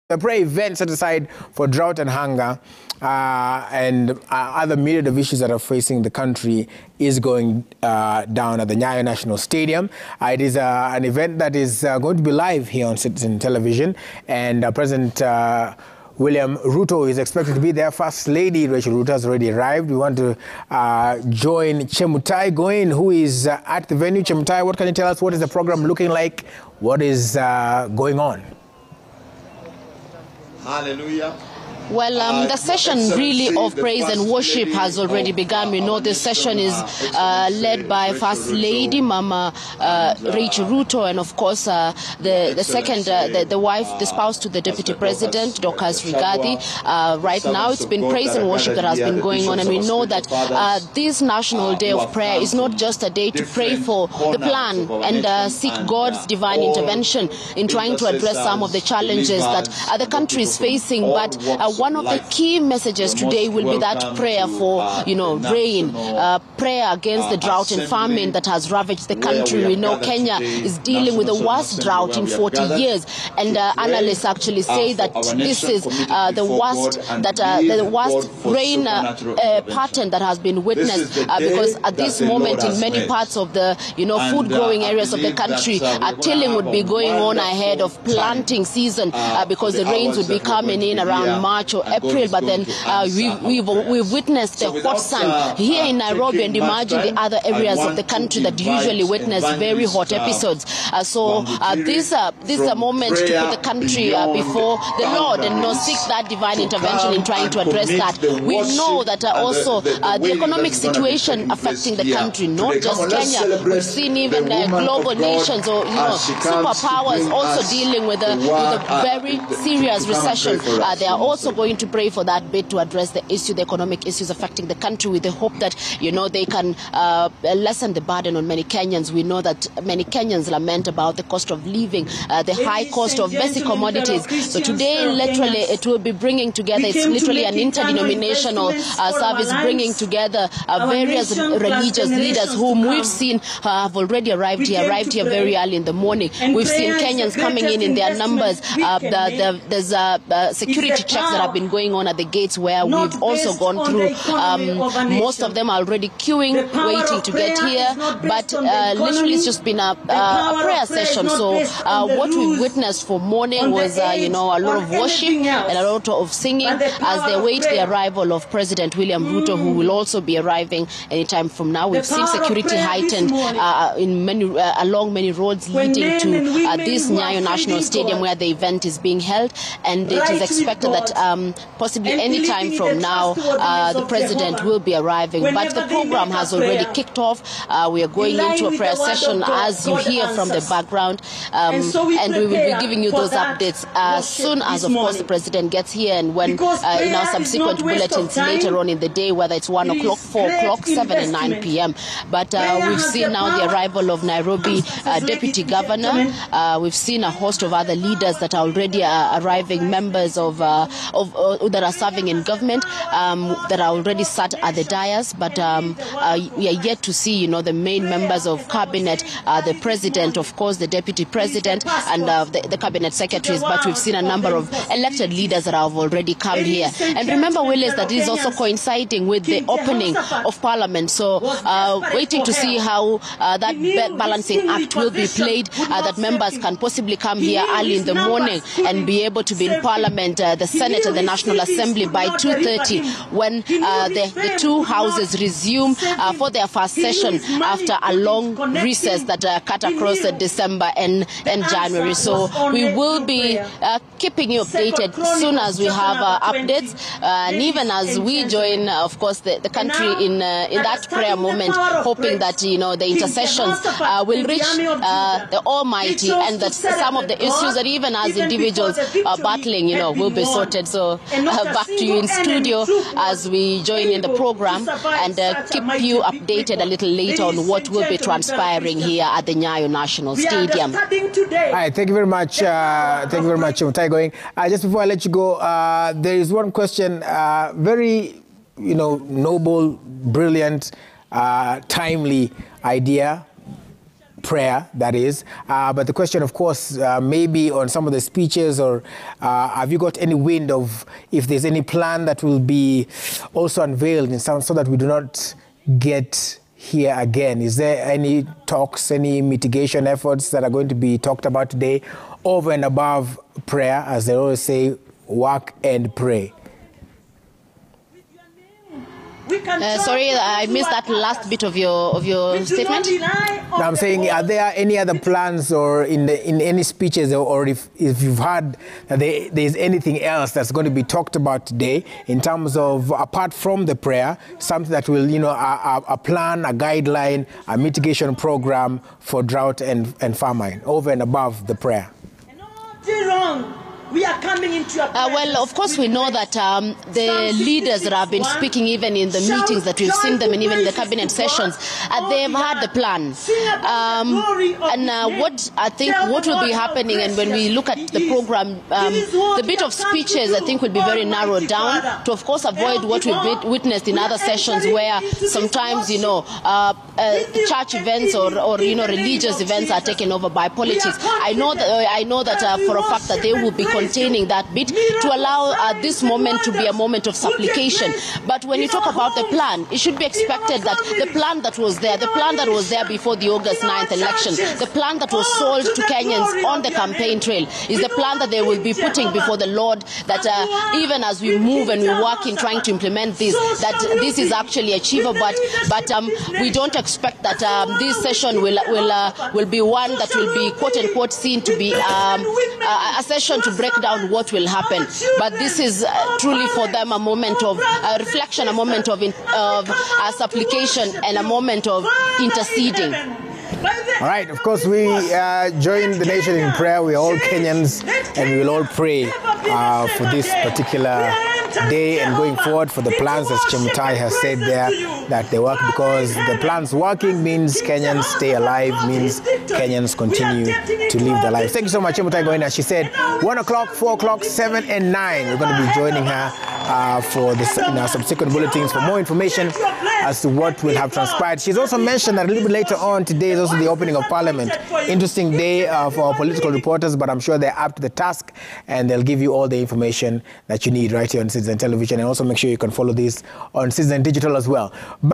The prayer event set aside for drought and hunger and other myriad of issues that are facing the country is going down at the Nyayo National Stadium. It is an event that is going to be live here on Citizen Television, and President William Ruto is expected to be there. First Lady Rachel Ruto has already arrived. We want to join Chemutai Goin, who is at the venue. Chemutai, what can you tell us? What is the program looking like? What is going on? Hallelujah. Well, the session really of praise and worship has already begun. We know this session is led by First Lady Mama Rachel Ruto, and of course the second, the wife, the spouse to the Deputy President, Dorcas Rigathi. Right now it's been praise and worship that has been going on, and we know that this National Day of Prayer is not just a day to pray for the plan and seek God's divine intervention in trying to address some of the challenges that the country is facing, but one of the key messages today will be that prayer for, rain, prayer against the drought and famine that has ravaged the country. We know Kenya is dealing with the worst drought in 40 years, and analysts actually say that this is the worst rain pattern that has been witnessed because at this moment in many parts of the food-growing areas of the country, tilling would be going on ahead of planting season because the rains would be coming in around March or April, but then we've witnessed the hot sun here in Nairobi, and imagine the other areas of the country that usually witness very hot episodes. So this is a moment to put the country before the Lord and seek that divine intervention in trying to address that. We know that also the economic situation affecting the country, not just Kenya. We've seen even global nations or superpowers also dealing with a very serious recession. They are also going to pray for that bit to address the economic issues affecting the country, with the hope that they can lessen the burden on many Kenyans. We know that many Kenyans lament about the cost of living, the high cost of basic commodities. So today, literally, it will be bringing together. It's literally an interdenominational service, bringing together various religious leaders whom we've seen have already arrived here very early in the morning. We've seen Kenyans coming in their numbers. There's security checks that have been going on at the gates where we've also gone through. Most of them are already queuing, waiting to get here, but literally it's just been a prayer session. So what we witnessed for morning was a lot of worship and a lot of singing as they wait the arrival of President William Ruto, who will also be arriving anytime from now. We've seen security heightened along many roads leading to this Nyayo National Stadium where the event is being held, and it is expected that possibly any time from now the president will be arriving. But the program has already kicked off. We are going into a prayer session, as you hear from the background, and we will be giving you those updates as soon as, of course, the president gets here, and when in our subsequent bulletins later on in the day, whether it's 1 o'clock, 4 o'clock, 7 and 9 p.m. But we've seen now the arrival of Nairobi Deputy Governor. We've seen a host of other leaders that are already arriving, members of that are serving in government that are already sat at the dais, but we are yet to see the main members of cabinet, the president, of course, the deputy president, and the cabinet secretaries. But we've seen a number of elected leaders that have already come here. And remember, Willis, that this is also coinciding with the opening of Parliament. So waiting to see how that balancing act will be played, that members can possibly come here early in the morning and be able to be in Parliament, the Senate and the National Assembly by 2:30 when the two houses resume for their first session after a long recess that cut across December and January. So we will be keeping you updated as soon as we have updates, and even as we join, of course, the country in that prayer moment, hoping that the intercessions will reach the Almighty, and that some of the issues that even as individuals are battling, will be sorted. So back to you in studio as we join in the program and keep you updated a little later on what will be transpiring here at the Nyayo National Stadium. All right, thank you very much. Thank you very much, Going. Just before I let you go, there is one question, very, noble, brilliant, timely idea. prayer, that is. But the question, of course, maybe on some of the speeches, or have you got any wind of if there's any plan that will be also unveiled in some, so that we do not get here again? Is there any talks, any mitigation efforts that are going to be talked about today over and above prayer? As they always say, work and pray. Sorry, I missed that last bit of your statement. Now, I'm saying, are there any other plans, or in any speeches, or if you've heard that there's anything else that's going to be talked about today in terms of, apart from the prayer, something that will, a plan, a guideline, a mitigation program for drought and famine over and above the prayer? We are coming into your well, of course, we know that the leaders that have been speaking, even in the meetings that we've seen them, and even in the cabinet sessions, they've had the plan. What I think what will be happening, and when we look at the program, the bit of speeches, I think, will be very narrowed down to, of course, avoid what we've witnessed in other sessions, where sometimes, church events or religious events are taken over by politics. I know that for a fact that they will be containing that bit to allow this moment to be a moment of supplication. But when you talk about the plan, it should be expected that the plan that was there before the August 9th election, the plan that was sold to Kenyans on the campaign trail, is the plan that they will be putting before the Lord, that even as we move and we work in trying to implement this, that this is actually achievable. But we don't expect that this session will be one that will be, quote unquote, seen to be a session to break down what will happen. But this is truly for them a moment of reflection, a moment of supplication, and a moment of interceding. All right, of course, we join the nation in prayer. We are all Kenyans, and we will all pray for this particular day and going forward for the plans, as Chemutai has said there, that they work, because the plans working means Kenyans stay alive, means Kenyans continue to live their lives. Thank you so much, Chemutai Goina. She said 1 o'clock, 4 o'clock, 7 and 9. We're going to be joining her for this in our subsequent bulletins for more information as to what will have transpired. She's also mentioned that a little bit later on today is also the opening of Parliament. Interesting day for our political reporters, but I'm sure they're up to the task, and they'll give you all the information that you need right here on Citizen Television. And also make sure you can follow this on Citizen Digital as well.